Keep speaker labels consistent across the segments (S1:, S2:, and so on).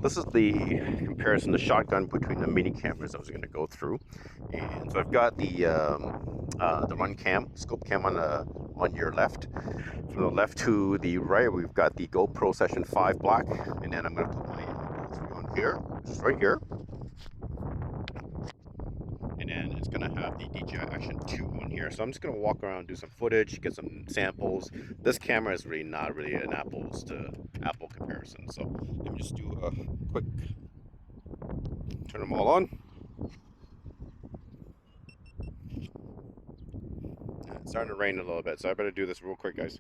S1: this is the comparison, the shotgun between the mini cameras I was going to go through. And so I've got the RunCam ScopeCam on your left. From the left to the right, we've got the GoPro Session 5 black, and then I'm going to put my Go3 on here, just right here. And then it's going to have the DJI Action 2 on here. So I'm just going to walk around, do some footage, get some samples. This camera is really not really an apples to apple comparison. So let me just do a quick, turn them all on. It's starting to rain a little bit, so I better do this real quick, guys.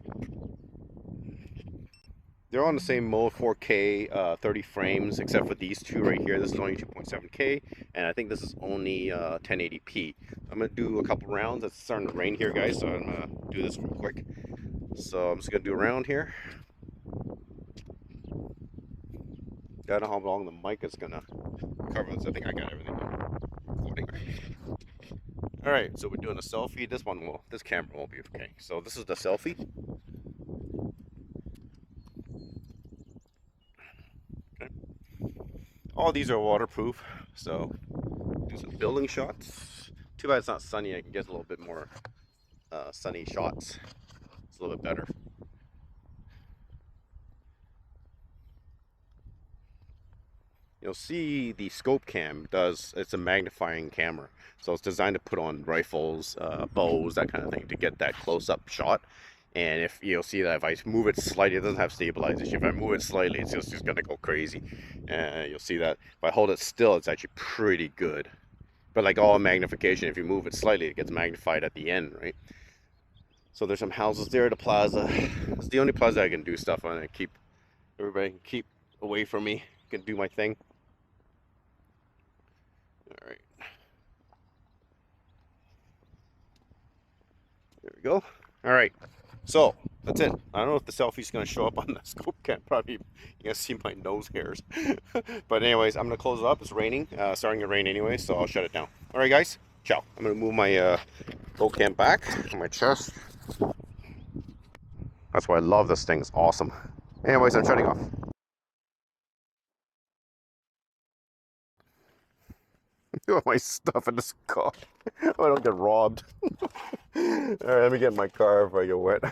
S1: They're on the same mode, 4K, 30 frames, except for these two right here. This is only 2.7K, and I think this is only 1080p. I'm going to do a couple rounds. It's starting to rain here, guys, so I'm going to do this real quick. So I'm just going to do a round here. Don't know how long the mic is going to cover this. I think I got everything recording. Alright, so we're doing a selfie. This camera won't be okay. So this is the selfie. Okay. All these are waterproof, so do some building shots. Too bad it's not sunny. I can get a little bit more sunny shots. It's a little bit better. You'll see the ScopeCam it's a magnifying camera. So it's designed to put on rifles, bows, that kind of thing, to get that close-up shot. And if you'll see that if I move it slightly, it doesn't have stabilization. If I move it slightly, it's just going to go crazy. You'll see that if I hold it still, it's actually pretty good. But like all magnification, if you move it slightly, it gets magnified at the end, right? So there's some houses there, the plaza. It's the only plaza I can do stuff on. Everybody can keep away from me. I can do my thing. All right. There we go. All right. So that's it. I don't know if the selfie's going to show up on the ScopeCam. Probably you're going to see my nose hairs. But anyways, I'm going to close it up. It's raining. Starting to rain anyway, so I'll shut it down. All right, guys. Ciao. I'm going to move my GoCam back on my chest. That's why I love this thing. It's awesome. Anyways, I'm shutting off. My stuff in this car. I don't get robbed. Alright, let me get in my car if I get wet.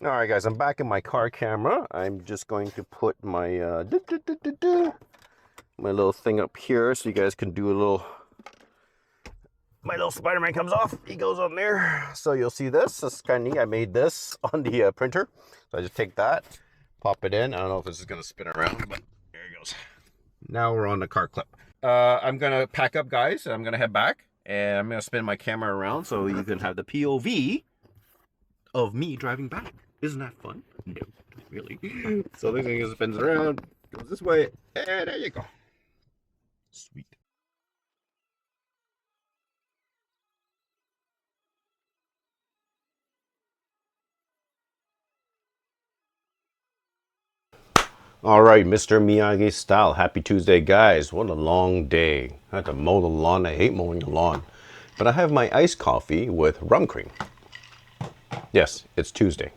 S1: Alright guys, I'm back in my car camera. I'm just going to put my my little thing up here so you guys can do a little... My little Spider-Man comes off. He goes on there. So you'll see this. This is kind of neat. I made this on the printer. So I just take that, pop it in. I don't know if this is going to spin around, but there it goes. Now we're on the car clip. I'm going to pack up, guys. I'm going to head back, and I'm going to spin my camera around so you can have the POV of me driving back. Isn't that fun? No, not really. So this thing spins around, goes this way, and there you go. Sweet. All right, Mr. Miyagi-Style. Happy Tuesday, guys. What a long day. I had to mow the lawn. I hate mowing the lawn. But I have my iced coffee with rum cream. Yes, it's Tuesday.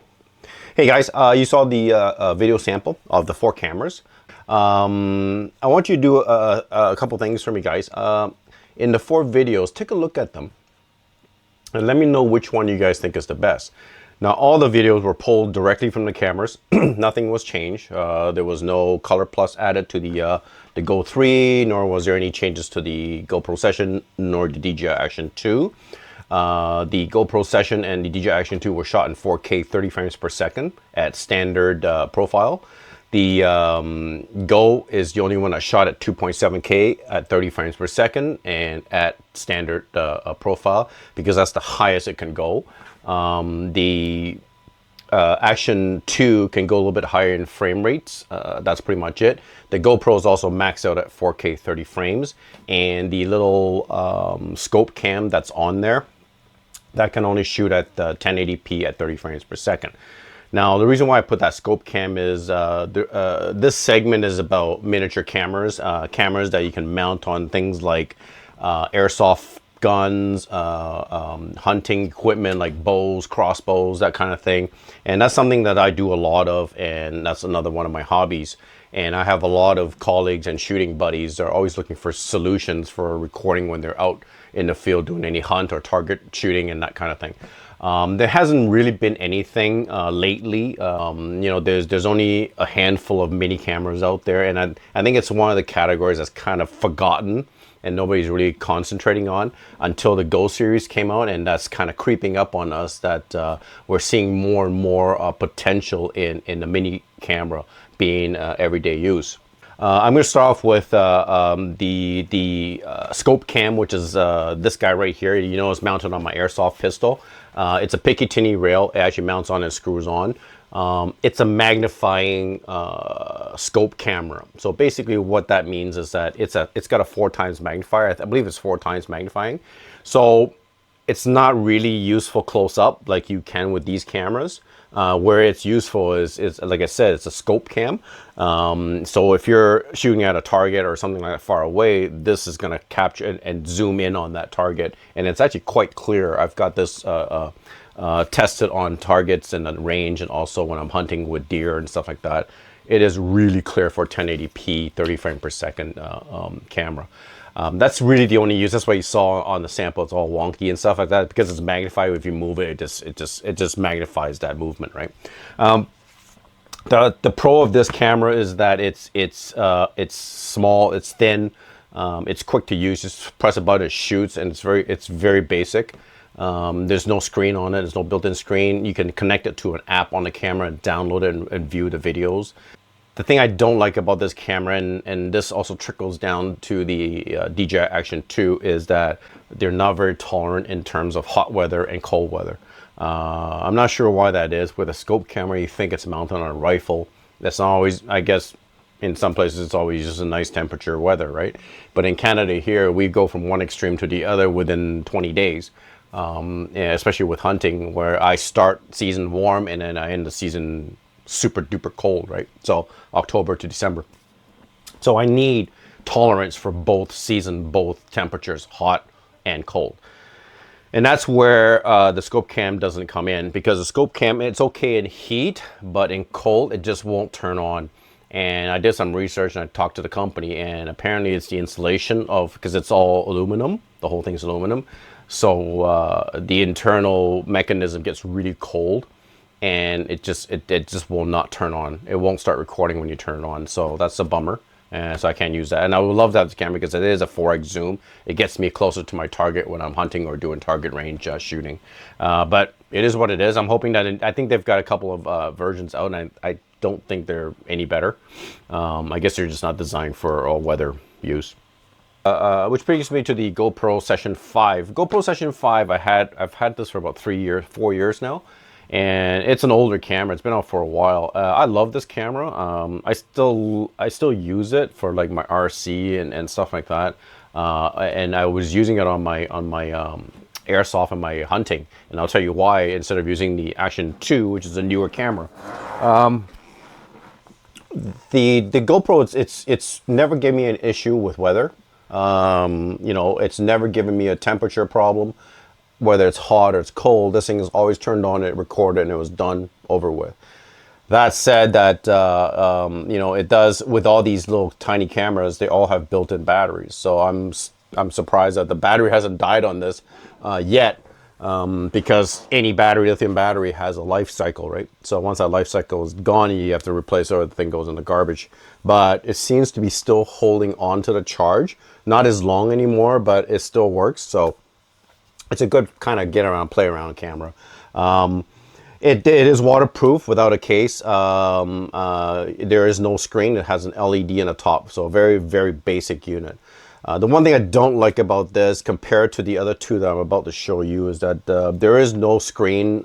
S1: Hey, guys, you saw the video sample of the 4 cameras. I want you to do a couple things for me, guys. In the 4 videos, take a look at them. And let me know which one you guys think is the best. Now, all the videos were pulled directly from the cameras. Nothing was changed. There was no color plus added to the Go3, nor was there any changes to the GoPro Session, nor the DJI Action 2. The GoPro Session and the DJI Action 2 were shot in 4K 30 frames per second at standard profile. The Go is the only one that shot at 2.7K at 30 frames per second and at standard profile, because that's the highest it can go. The Action 2 can go a little bit higher in frame rates. That's pretty much it. The GoPro is also maxed out at 4K 30 frames, and the little ScopeCam that's on there, that can only shoot at 1080p at 30 frames per second. Now, the reason why I put that ScopeCam is this segment is about miniature cameras, cameras that you can mount on things like airsoft guns, hunting equipment like bows, crossbows, that kind of thing. And that's something that I do a lot of, and that's another one of my hobbies. And I have a lot of colleagues and shooting buddies that are always looking for solutions for recording when they're out in the field doing any hunt or target shooting and that kind of thing. There hasn't really been anything lately. You know, there's only a handful of mini cameras out there, and I think it's one of the categories that's kind of forgotten and nobody's really concentrating on until the Go series came out, and that's kind of creeping up on us that we're seeing more and more potential in the mini camera being everyday use. I'm going to start off with the ScopeCam, which is this guy right here. You know, it's mounted on my airsoft pistol. It's a Picatinny rail. It actually mounts on and screws on. It's a magnifying scope camera. So basically what that means is that it's got a 4 times magnifier. I believe it's 4 times magnifying. So it's not really useful close up like you can with these cameras. Where it's useful is like I said, it's a scope cam. So if you're shooting at a target or something like that far away, this is going to capture and zoom in on that target, and it's actually quite clear. I've got this tested on targets and the range, and also when I'm hunting with deer and stuff like that. It is really clear for 1080p 30 frames per second camera. That's really the only use. That's why you saw on the sample it's all wonky and stuff like that, because it's magnified. If you move it, it just magnifies that movement, right? The pro of this camera is that it's small, it's thin, it's quick to use. Just press a button, it shoots, and it's very basic. There's no screen on it. There's no built-in screen. You can connect it to an app on the camera and download it and view the videos. The thing I don't like about this camera, and this also trickles down to the DJI Action 2, is that they're not very tolerant in terms of hot weather and cold weather. I'm not sure why that is. With a scope camera, you think it's mounted on a rifle. That's not always, I guess, in some places it's always just a nice temperature weather, right? But in Canada here, we go from one extreme to the other within 20 days. Especially with hunting, where I start season warm and then I end the season super duper cold, right? So October to December. So I need tolerance for both season, both temperatures, hot and cold. And that's where the ScopeCam doesn't come in, because the ScopeCam, it's okay in heat, but in cold, it just won't turn on. And I did some research and I talked to the company, and apparently it's the insulation because it's all aluminum. The whole thing's aluminum. So the internal mechanism gets really cold, and it just will not turn on. It won't start recording when you turn it on. So that's a bummer. So I can't use that. And I would love that this camera, because it is a 4x zoom. It gets me closer to my target when I'm hunting or doing target range shooting. But it is what it is. I'm hoping that I think they've got a couple of versions out, and I don't think they're any better. I guess they're just not designed for all weather use. Which brings me to the GoPro Session 5. GoPro Session 5, I've had this for about 4 years now, and it's an older camera. It's been out for a while. I love this camera. I still use it for like my RC and stuff like that. And I was using it on my airsoft and my hunting, and I'll tell you why. Instead of using the Action 2, which is a newer camera. The GoPro, it's never given me an issue with weather. You know, it's never given me a temperature problem, whether it's hot or it's cold. This thing is always turned on, it recorded, and it was done, over with. That said, that you know, it does, with all these little tiny cameras, they all have built-in batteries. So I'm surprised that the battery hasn't died on this yet, because any lithium battery has a life cycle, right? So once that life cycle is gone, you have to replace it, or the thing goes in the garbage. But it seems to be still holding on to the charge. Not as long anymore, but it still works. So it's a good kind of get around, play around camera. It is waterproof without a case. There is no screen. It has an LED in the top. So a very, very basic unit. The one thing I don't like about this, compared to the other two that I'm about to show you, is that there is no screen,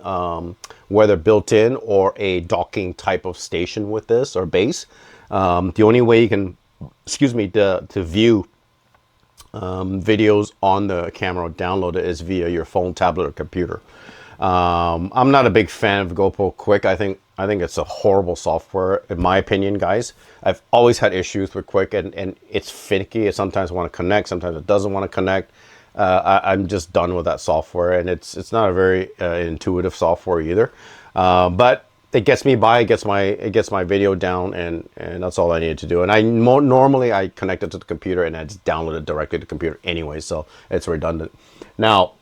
S1: whether built in or a docking type of station with this, or base. The only way you can, to view videos on the camera or download it is via your phone, tablet, or computer. I'm not a big fan of GoPro Quick. I think it's a horrible software, in my opinion, guys. I've always had issues with Quick, and it's finicky. It sometimes want to connect, sometimes it doesn't want to connect. I'm just done with that software, and it's not a very intuitive software either. But it gets me by, it gets my video down, and that's all I needed to do. And normally I connect it to the computer and I just download it directly to the computer anyway, so it's redundant. Now,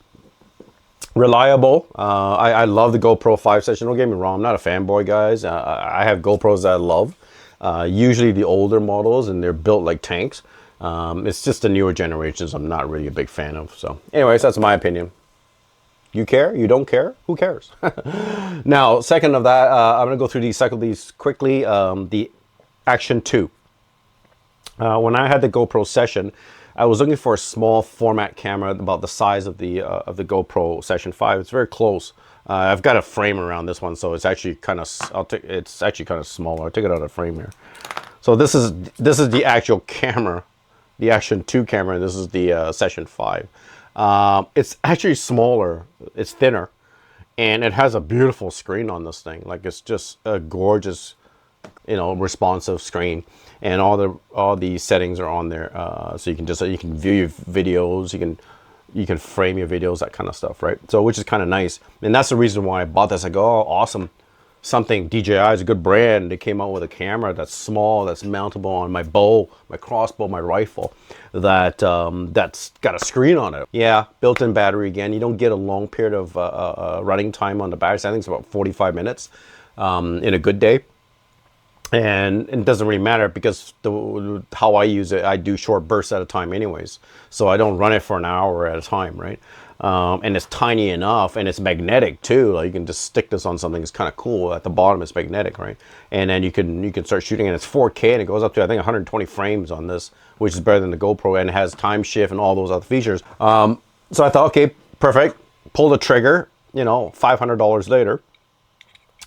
S1: reliable. I love the GoPro 5 Session. Don't get me wrong, I'm not a fanboy, guys. I have GoPros that I love. Usually the older models, and they're built like tanks. It's just the newer generations I'm not really a big fan of. So anyways, that's my opinion. You care? You don't care? Who cares? Now, second of that, I'm going to go through cycle these quickly. The Action 2. When I had the GoPro Session, I was looking for a small format camera about the size of the GoPro Session 5. It's very close. I've got a frame around this one, so it's actually kind of smaller. I'll take it out of the frame here. So this is the actual camera, the Action 2 camera, and this is the Session 5. It's actually smaller, it's thinner, and it has a beautiful screen on this thing. Like, it's just a gorgeous, responsive screen, and all the settings are on there. So you can view your videos, you can frame your videos, that kind of stuff, right? So, which is kind of nice, and that's the reason why I bought this. I go, oh, awesome. Something, DJI is a good brand. They came out with a camera that's small, that's mountable on my bow, my crossbow, my rifle, that's got a screen on it. Yeah, built-in battery again. You don't get a long period of running time on the battery. So I think it's about 45 minutes in a good day. And it doesn't really matter because how I use it, I do short bursts at a time anyways. So I don't run it for an hour at a time, right? And it's tiny enough, and it's magnetic too. Like, you can just stick this on something. It's kind of cool. At the bottom, it's magnetic, right? And then you can start shooting, and it's 4K, and it goes up to, I think, 120 frames on this, which is better than the GoPro, and it has time shift and all those other features. So I thought, okay, perfect. Pull the trigger. $500 later.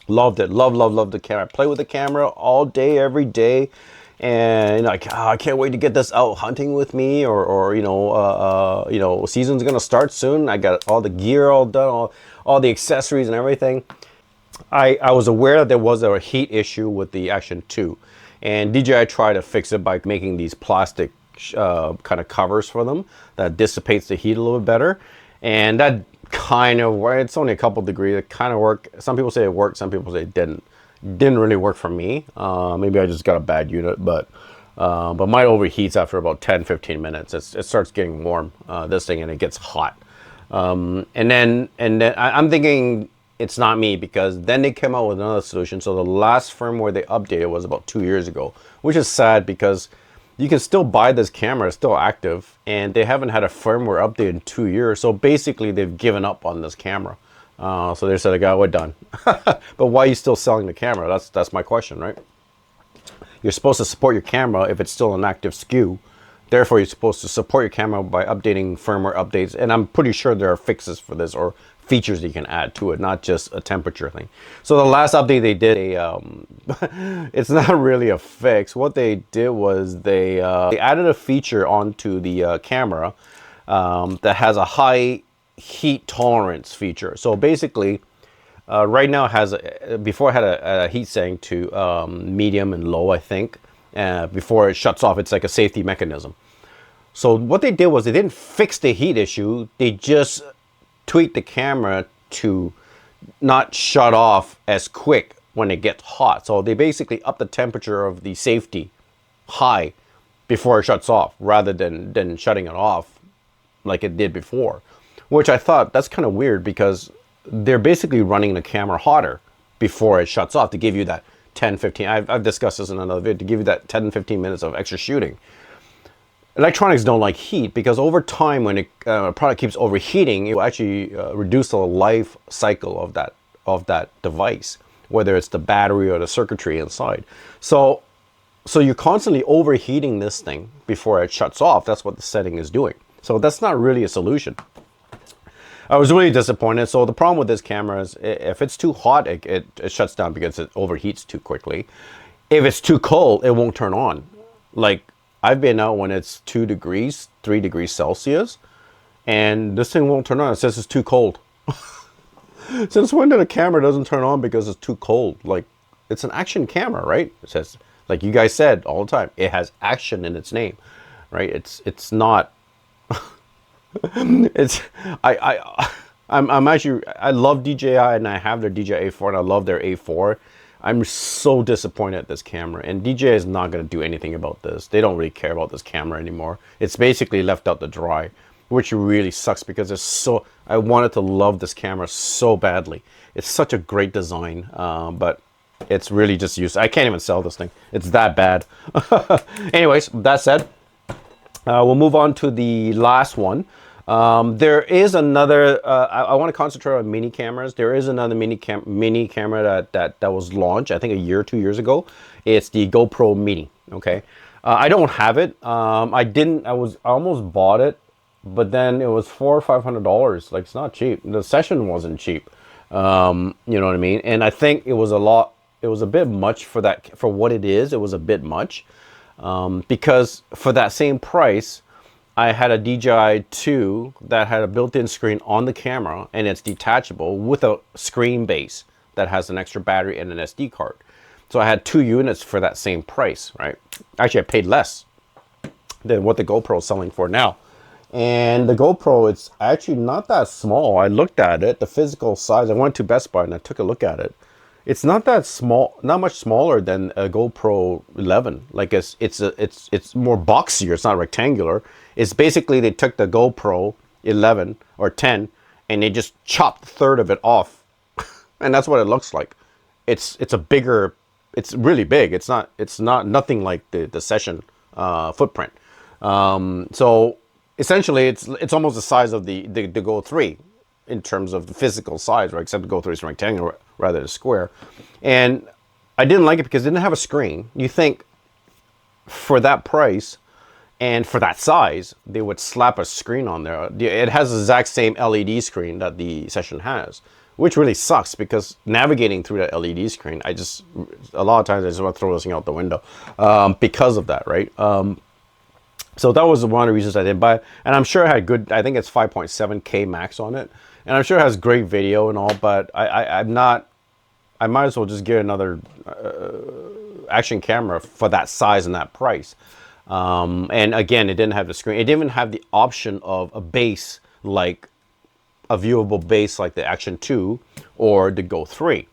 S1: Loved it. Love the camera. I play with the camera all day, every day. And I can't wait to get this out hunting with me, or season's gonna start soon. I got all the gear all done, all the accessories and everything. I was aware that there was a heat issue with the Action 2, and DJI tried to fix it by making these plastic kind of covers for them that dissipates the heat a little bit better, and that kind of worked. It's only a couple degrees. It kind of worked. Some people say it worked, some people say it didn't. Didn't really work for me. Maybe I just got a bad unit, but mine overheats after about 10-15 minutes. It starts getting warm, this thing, and it gets hot. And then I'm thinking it's not me, because then they came out with another solution. So the last firmware they updated was about 2 years ago, which is sad because you can still buy this camera, it's still active, and they haven't had a firmware update in 2 years. So basically they've given up on this camera. So they said, we're done. But why are you still selling the camera? That's my question, right? You're supposed to support your camera if it's still an active SKU. Therefore, you're supposed to support your camera by updating firmware updates. And I'm pretty sure there are fixes for this, or features that you can add to it, not just a temperature thing. So the last update they did, it's not really a fix. What they did was they added a feature onto the camera that has a high heat tolerance feature. So basically, right now it has before it had a heat setting to medium and low, I think. Before it shuts off, it's like a safety mechanism. So what they did was they didn't fix the heat issue. They just tweaked the camera to not shut off as quick when it gets hot. So they basically up the temperature of the safety high before it shuts off, rather than shutting it off like it did before. Which I thought, that's kind of weird, because they're basically running the camera hotter before it shuts off to give you that 10-15, I've discussed this in another video, to give you that 10-15 minutes of extra shooting. Electronics don't like heat, because over time, when a product keeps overheating, it will actually reduce the life cycle of that device, whether it's the battery or the circuitry inside. So you're constantly overheating this thing before it shuts off. That's what the setting is doing. So that's not really a solution. I was really disappointed. So the problem with this camera is, if it's too hot, it shuts down because it overheats too quickly. If it's too cold, it won't turn on. Like, I've been out when it's 2 degrees, 3 degrees Celsius, and this thing won't turn on. It says it's too cold. Since when did a camera doesn't turn on because it's too cold? Like, it's an action camera, right? It says, like you guys said all the time, it has action in its name, right? It's not It's I'm actually, I love DJI and I have their DJI A4 and I love their A4. I'm so disappointed at this camera, and DJI is not going to do anything about this. They don't really care about this camera anymore. It's basically left out to dry, which really sucks because it's so, I wanted to love this camera so badly. It's such a great design, but it's really just used. I can't even sell this thing. It's that bad. Anyways, that said, we'll move on to the last one. There is another, I want to concentrate on mini cameras. There is another mini camera that was launched, I think a year or 2 years ago. It's the GoPro Mini, okay? I don't have it. I almost bought it, but then it was $400 or $500. Like, it's not cheap. The Session wasn't cheap. You know what I mean? And I think it was a bit much for that, for what it is. It was a bit much, because for that same price, I had a DJI 2 that had a built-in screen on the camera, and it's detachable with a screen base that has an extra battery and an SD card. So I had 2 units for that same price, right? Actually, I paid less than what the GoPro is selling for now. And the GoPro, it's actually not that small. I looked at it, the physical size. I went to Best Buy and I took a look at it. It's not that small, not much smaller than a GoPro 11. Like it's more boxier. It's not rectangular. It's basically they took the GoPro 11 or 10 and they just chopped a third of it off, and that's what it looks like. It's a bigger. It's really big. It's not nothing like the Session footprint. So essentially, it's almost the size of the Go 3 in terms of the physical size, right? Except the Go 3 is rectangular rather than square. And I didn't like it because it didn't have a screen. You think for that price and for that size, they would slap a screen on there. It has the exact same LED screen that the Session has, which really sucks because navigating through that LED screen, a lot of times I just want to throw this thing out the window because of that, right? So that was one of the reasons I didn't buy it. And I'm sure it had good, I think it's 5.7K max on it. And I'm sure it has great video and all, but I might as well just get another action camera for that size and that price. And again, it didn't have the screen. It didn't even have the option of a base, like a viewable base like the Action 2 or the Go 3,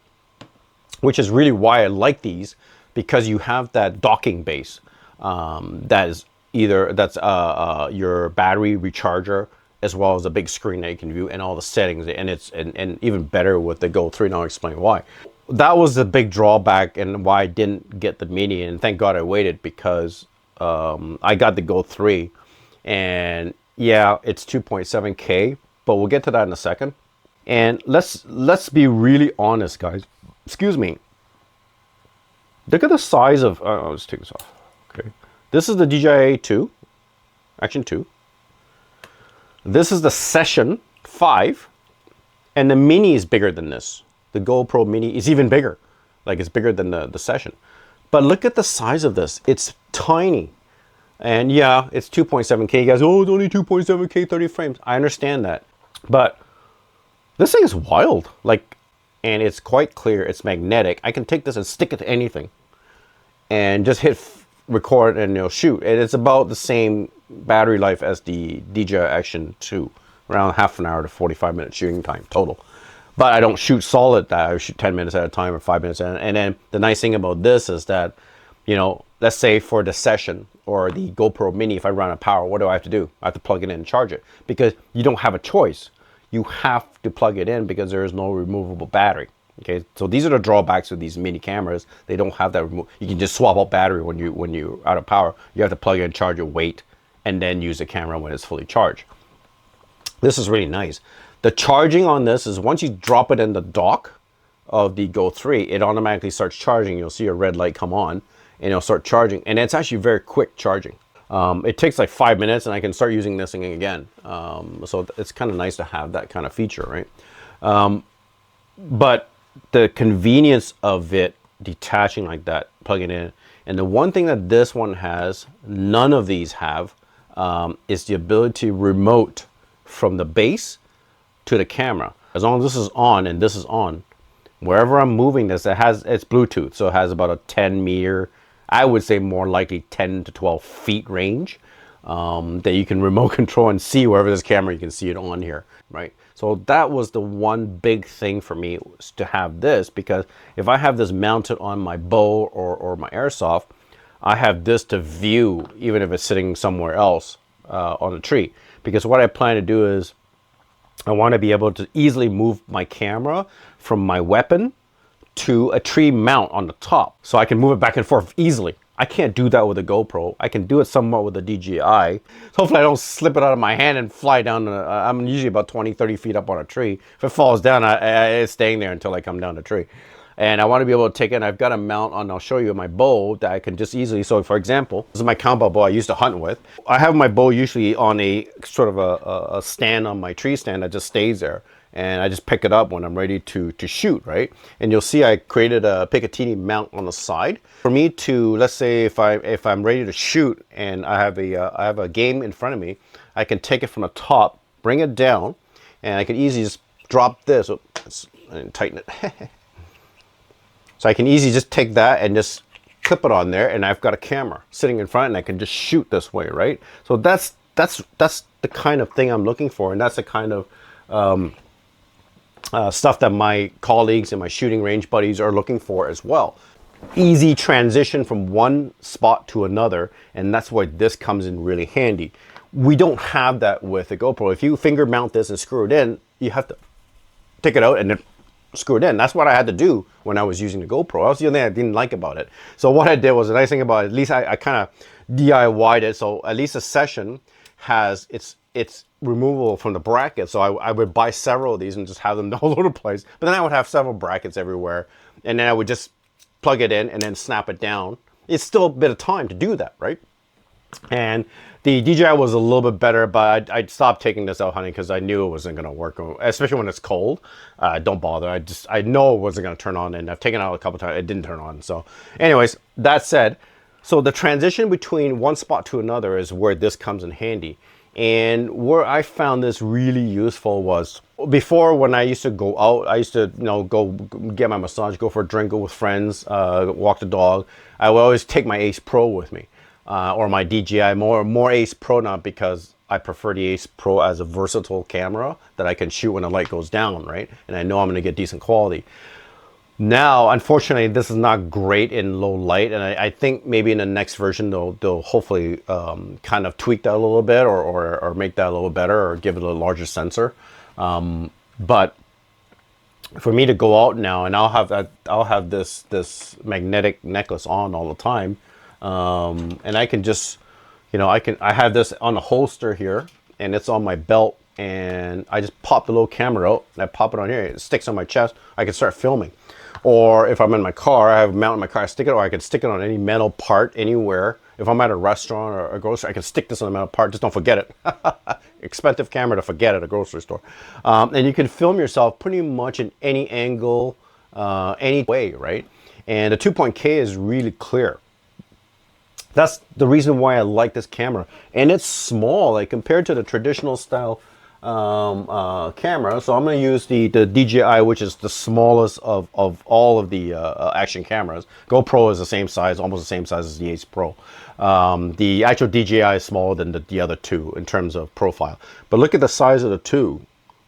S1: which is really why I like these, because you have that docking base that is that's your battery recharger, as well as a big screen that you can view and all the settings, and it's and even better with the Go 3, and I'll explain why. That was the big drawback and why I didn't get the Mini, and thank God I waited, because I got the Go 3, and yeah, it's 2.7K, but we'll get to that in a second. And let's be really honest, guys. Excuse me. Look at the size of, I'll just take this off. Okay. This is the DJI 2, Action 2. This is the Session 5, and the Mini is bigger than this. The GoPro Mini is even bigger. Like, it's bigger than the Session. But look at the size of this. It's tiny. And yeah, it's 2.7K. You guys, oh, it's only 2.7K, 30 frames. I understand that. But this thing is wild. Like, and it's quite clear. It's magnetic. I can take this and stick it to anything and just hit record and it'll shoot. And it's about the same battery life as the DJI Action 2, around half an hour to 45-minute shooting time total. But I don't shoot solid. I shoot 10 minutes at a time or 5 minutes at a time. And then the nice thing about this is that, you know, let's say for the Session or the GoPro Mini, if I run out of power, what do I have to do? I have to plug it in and charge it, because you don't have a choice. You have to plug it in because there is no removable battery. Okay, so these are the drawbacks of these mini cameras. They don't have that you can just swap out battery when you're out of power. You have to plug it in, charge it, wait, and then use the camera when it's fully charged. This is really nice. The charging on this is once you drop it in the dock of the Go 3, it automatically starts charging. You'll see a red light come on and it'll start charging, and it's actually very quick charging. It takes like 5 minutes and I can start using this thing again. So it's kind of nice to have that kind of feature, right? But the convenience of it detaching like that, plugging in, and the one thing that this one has, none of these have, is the ability to remote from the base to the camera. As long as this is on and this is on, wherever I'm moving this, it's Bluetooth, so it has about a 10 meter, I would say more likely 10 to 12 feet range. that you can remote control and see wherever this camera, you can see it on here, right? So that was the one big thing for me, was to have this, because if I have this mounted on my bow or my airsoft, I have this to view even if it's sitting somewhere else on a tree. Because what I plan to do is I want to be able to easily move my camera from my weapon to a tree mount on the top, so I can move it back and forth easily. I can't do that with a GoPro. I can do it somewhat with a DJI. So hopefully I don't slip it out of my hand and fly down. I'm usually about 20, 30 feet up on a tree. If it falls down, it's staying there until I come down the tree. And I want to be able to take it, and I've got a mount on, I'll show you my bow, that I can just easily, so for example, this is my compound bow I used to hunt with. I have my bow usually on a sort of a stand on my tree stand that just stays there. And I just pick it up when I'm ready to shoot, right? And you'll see I created a Picatinny mount on the side. For me to, let's say if I'm ready to shoot and I have a game in front of me, I can take it from the top, bring it down, and I can easily just drop this. Oops, and tighten it. So I can easily just take that and just clip it on there, and I've got a camera sitting in front, and I can just shoot this way, right? So that's the kind of thing I'm looking for, and that's the kind of stuff that my colleagues and my shooting range buddies are looking for as well. Easy transition from one spot to another, and that's why this comes in really handy. We don't have that with a GoPro. If you finger mount this and screw it in, you have to take it out and then screw it in. That's what I had to do when I was using the GoPro. That was the only thing I didn't like about it. So what I did was, the nice thing about it, at least I kind of DIY'd it, so at least a Session has its removable from the bracket. So I would buy several of these and just have them all over the place. But then I would have several brackets everywhere, and then I would just plug it in and then snap it down. It's still a bit of time to do that, right? And the DJI was a little bit better, but I stopped taking this out hunting because I knew it wasn't going to work, especially when it's cold. Don't bother. I know it wasn't going to turn on, and I've taken it out a couple times. It didn't turn on. So anyways, that said, so the transition between one spot to another is where this comes in handy. And where I found this really useful was before, when I used to go out, I used to, go get my massage, go for a drink, go with friends, walk the dog. I would always take my Ace Pro with me, or my DJI, more Ace Pro now, because I prefer the Ace Pro as a versatile camera that I can shoot when the light goes down, right? And I know I'm going to get decent quality. Now, unfortunately, this is not great in low light, and I think maybe in the next version they'll hopefully kind of tweak that a little bit, or make that a little better, or give it a larger sensor. But for me to go out now, and I'll have this magnetic necklace on all the time, and I can just, I have this on a holster here, and it's on my belt, and I just pop the little camera out, and I pop it on here. It sticks on my chest. I can start filming. Or if I'm in my car, I have a mount in my car, I stick it, or I can stick it on any metal part anywhere. If I'm at a restaurant or a grocery, I can stick this on a metal part. Just don't forget it. Expensive camera to forget at a grocery store. And you can film yourself pretty much in any angle, any way, right? And the 2.K is really clear. That's the reason why I like this camera. And it's small, like compared to the traditional style camera. So I'm going to use the DJI, which is the smallest of all of the action cameras. GoPro is the same size, almost the same size as the Ace Pro. The actual DJI is smaller than the other two in terms of profile. But look at the size of the two.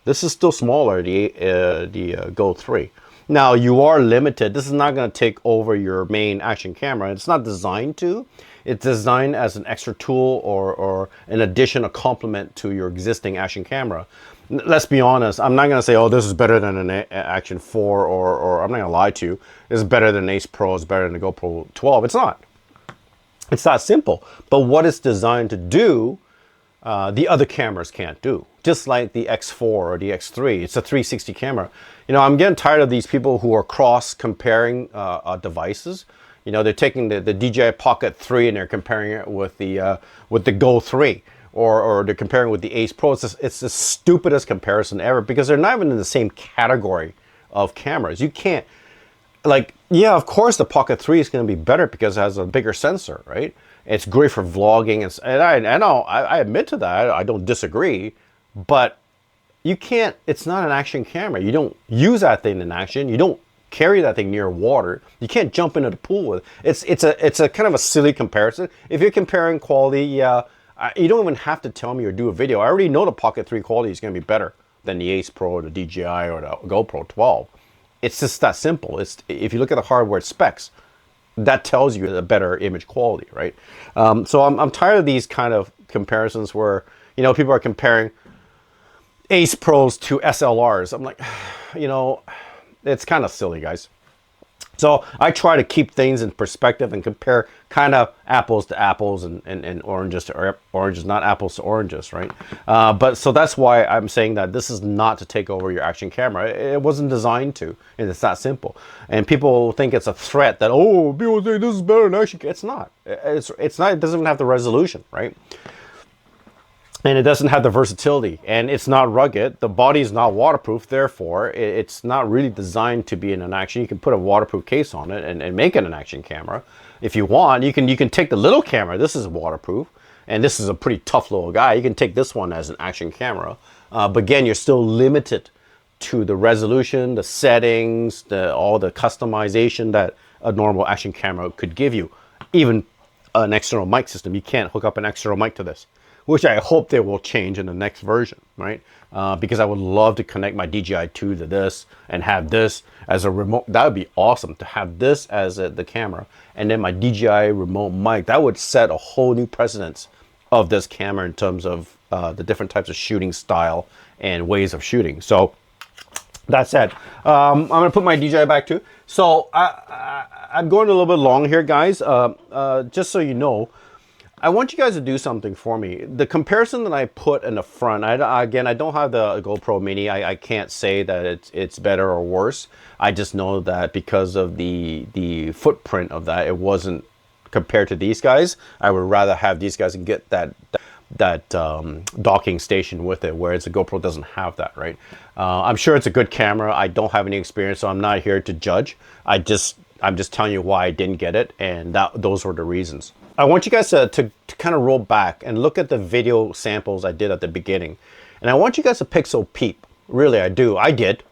S1: This is still smaller, the Go 3. Now, you are limited. This is not going to take over your main action camera. It's not designed to. It's designed as an extra tool, or an addition, a complement to your existing action camera. Let's be honest. I'm not going to say, oh, this is better than an Action 4, or I'm not going to lie to you. This is better than Ace Pro. It's better than the GoPro 12. It's not. It's that simple. But what it's designed to do, the other cameras can't do. Just like the X4 or the X3, it's a 360 camera. I'm getting tired of these people who are cross-comparing devices. They're taking the DJI Pocket 3 and they're comparing it with the Go 3, or they're comparing with the Ace Pro. It's the stupidest comparison ever, because they're not even in the same category of cameras. You can't, yeah, of course the Pocket 3 is going to be better because it has a bigger sensor, right? It's great for vlogging, and I admit to that. I don't disagree, but you can't. It's not an action camera. You don't use that thing in action. You don't carry that thing near water. You can't jump into the pool with it. It's a kind of a silly comparison. If you're comparing quality, yeah, You don't even have to tell me or do a video. I already know the Pocket 3 quality is going to be better than the Ace Pro or the DJI or the GoPro 12. It's just that simple. If you look at the hardware specs, that tells you a better image quality, right? So I'm tired of these kind of comparisons where, you know, people are comparing Ace Pros to SLRs. I'm like, you know, it's kind of silly, guys. So I try to keep things in perspective and compare kind of apples to apples and oranges to oranges, not apples to oranges, right? But so that's why I'm saying that this is not to take over your action camera. It wasn't designed to, and it's that simple. And people think it's a threat that, oh, people say this is better than action. It's not. It's not. It doesn't even have the resolution, right? And it doesn't have the versatility, and it's not rugged. The body is not waterproof, therefore it's not really designed to be in an action. You can put a waterproof case on it and make it an action camera if you want. You can take the little camera. This is waterproof, and this is a pretty tough little guy. You can take this one as an action camera, but again, you're still limited to the resolution, the settings, all the customization that a normal action camera could give you. Even an external mic system, you can't hook up an external mic to this, which I hope they will change in the next version, right? Because I would love to connect my DJI 2 to this and have this as a remote. That would be awesome to have this as the camera, and then my DJI remote mic. That would set a whole new precedence of this camera in terms of the different types of shooting style and ways of shooting. So that said, I'm gonna put my DJI back too. So I'm going a little bit long here, guys. Just so you know, I want you guys to do something for me. The comparison that I put in the front, again, I don't have the GoPro Mini. I can't say that it's better or worse. I just know that because of the footprint of that, it wasn't compared to these guys. I would rather have these guys and get that docking station with it, whereas the GoPro doesn't have that, right? I'm sure it's a good camera. I don't have any experience, so I'm not here to judge. I'm just telling you why I didn't get it, and those were the reasons. I want you guys to kind of roll back and look at the video samples I did at the beginning. And I want you guys to pixel peep. Really, I do. I did.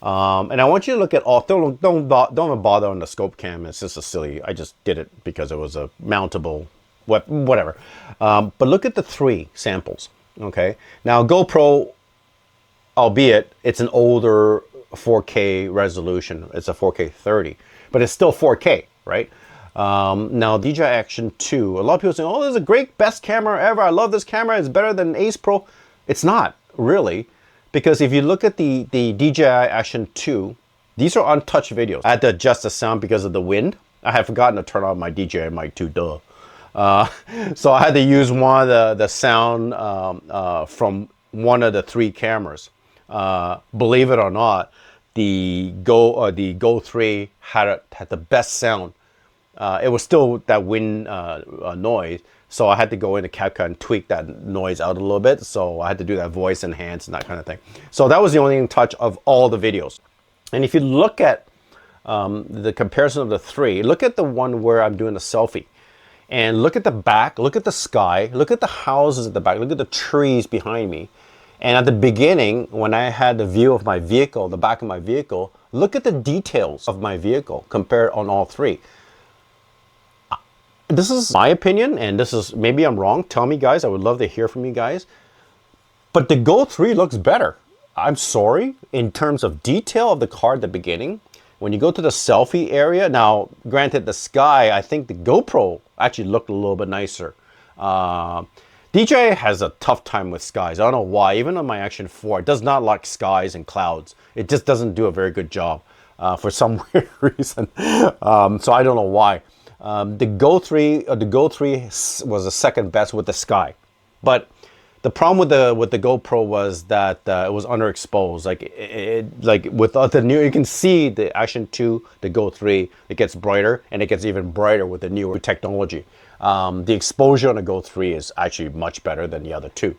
S1: And I want you to look at all, don't bother on the ScopeCam. It's just a silly, I just did it because it was a mountable, whatever. But look at the 3 samples, okay? Now GoPro, albeit it's an older 4K resolution, it's a 4K 30, but it's still 4K, right? Now DJI Action 2, a lot of people say, oh, this is a great, best camera ever. I love this camera. It's better than Ace Pro. It's not really, because if you look at the DJI Action 2, these are untouched videos. I had to adjust the sound because of the wind. I had forgotten to turn on my DJI mic too, duh. So I had to use one of the sound from one of the 3 cameras. Believe it or not, the Go 3 had the best sound. It was still that wind noise, so I had to go into CapCut and tweak that noise out a little bit. So I had to do that voice enhance and that kind of thing. So that was the only touch of all the videos. And if you look at the comparison of the 3, look at the one where I'm doing a selfie. And look at the back, look at the sky, look at the houses at the back, look at the trees behind me. And at the beginning, when I had the view of my vehicle, the back of my vehicle, look at the details of my vehicle compared on all 3. This is my opinion, and this is, maybe I'm wrong. Tell me, guys. I would love to hear from you guys. But the Go 3 looks better. I'm sorry. In terms of detail of the car at the beginning, when you go to the selfie area, now, granted, the sky, I think the GoPro actually looked a little bit nicer. DJI has a tough time with skies. I don't know why. Even on my Action 4, it does not like skies and clouds. It just doesn't do a very good job for some weird reason. So I don't know why. The Go 3 was the second best with the sky, but the problem with the GoPro was that it was underexposed. Like with the new, you can see the Action 2, the Go 3, it gets brighter, and it gets even brighter with the newer technology. The exposure on the Go 3 is actually much better than the other 2.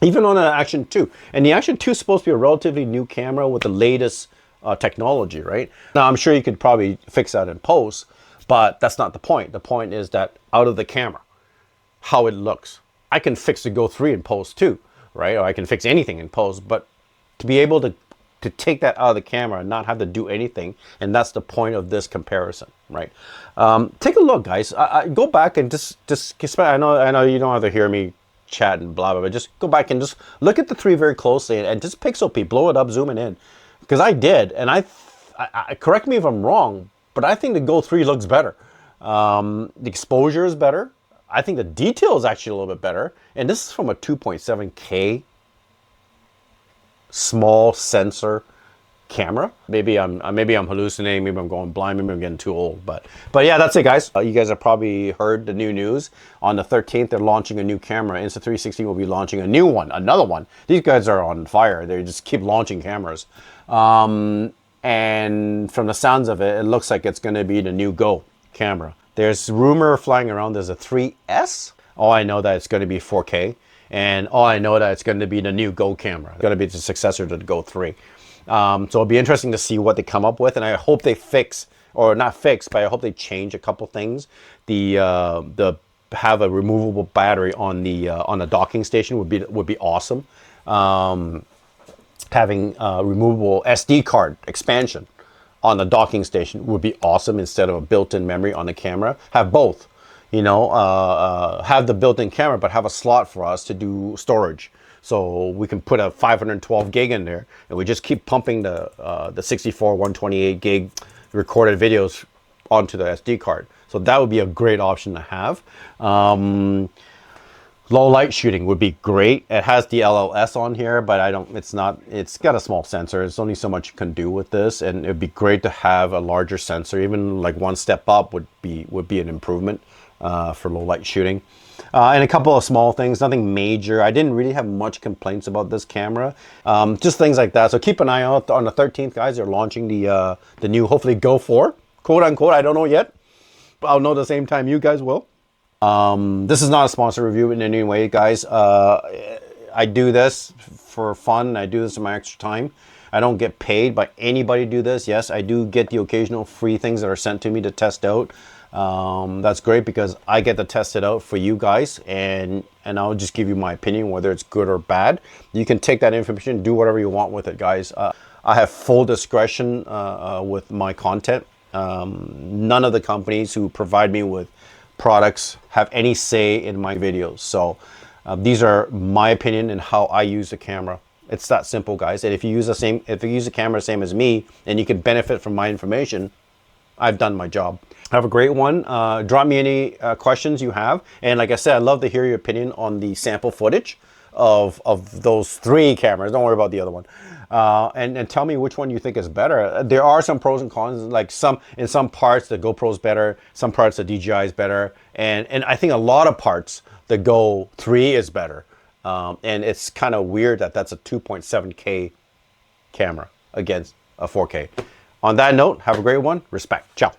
S1: Even on the Action 2, and the Action 2 is supposed to be a relatively new camera with the latest technology, right? Now I'm sure you could probably fix that in post. But that's not the point. The point is that out of the camera, how it looks. I can fix the Go 3 in post too, right? Or I can fix anything in post, but to be able to take that out of the camera and not have to do anything, and that's the point of this comparison, right? Take a look, guys. Go back and just I know you don't have to hear me chat and blah blah blah. Just go back and just look at the three very closely and just pixel peep, blow it up, zoom it in, because I did, and I correct me if I'm wrong, but I think the Go 3 looks better. The exposure is better. I think the detail is actually a little bit better, and this is from a 2.7K small sensor camera. Maybe I'm hallucinating. Maybe I'm going blind. Maybe I'm getting too old. But yeah, that's it, guys. You guys have probably heard the new news. On the 13th, they're launching a new camera. Insta360 will be launching a new one, another one. These guys are on fire. They just keep launching cameras. And from the sounds of it, it looks like it's going to be the new Go camera. There's rumor flying around. There's a 3S. Oh, I know that it's going to be 4K. And oh, I know that it's going to be the new Go camera. It's going to be the successor to the Go 3. So it'll be interesting to see what they come up with, and I hope they fix, or not fix, but I hope they change a couple things. The have a removable battery on the docking station would be awesome. Having a removable SD card expansion on the docking station would be awesome instead of a built-in memory on the camera. Have both, you know, have the built-in camera, but have a slot for us to do storage. So we can put a 512 gig in there, and we just keep pumping the 64, 128 gig recorded videos onto the SD card. So that would be a great option to have. Low light shooting would be great. It has the LLS on here, but it's got a small sensor. There's only so much you can do with this, and it'd be great to have a larger sensor. Even like one step up would be an improvement for low light shooting. And a couple of small things, nothing major. I didn't really have much complaints about this camera. Just things like that. So keep an eye out on the 13th, guys. They're launching the new, hopefully, Go 4, quote unquote. I don't know yet, but I'll know the same time you guys will. This is not a sponsor review in any way, guys. I do this for fun. I do this in my extra time. I don't get paid by anybody to do this. Yes, I do get the occasional free things that are sent to me to test out. That's great because I get to test it out for you guys, and I'll just give you my opinion, whether it's good or bad. You can take that information and do whatever you want with it, guys. I have full discretion with my content. None of the companies who provide me with products have any say in my videos. So these are my opinion and how I use the camera. It's that simple, guys. And if you use the camera the same as me, and you can benefit from my information, I've done my job. Have a great one. Drop me any questions you have. And like I said, I'd love to hear your opinion on the sample footage of those three cameras. Don't worry about the other one. And tell me which one you think is better. There are some pros and cons. Like in some parts, the GoPro's better. Some parts, the DJI is better. And I think a lot of parts, the Go 3 is better. And it's kind of weird that that's a 2.7K camera against a 4K. On that note, have a great one. Respect. Ciao.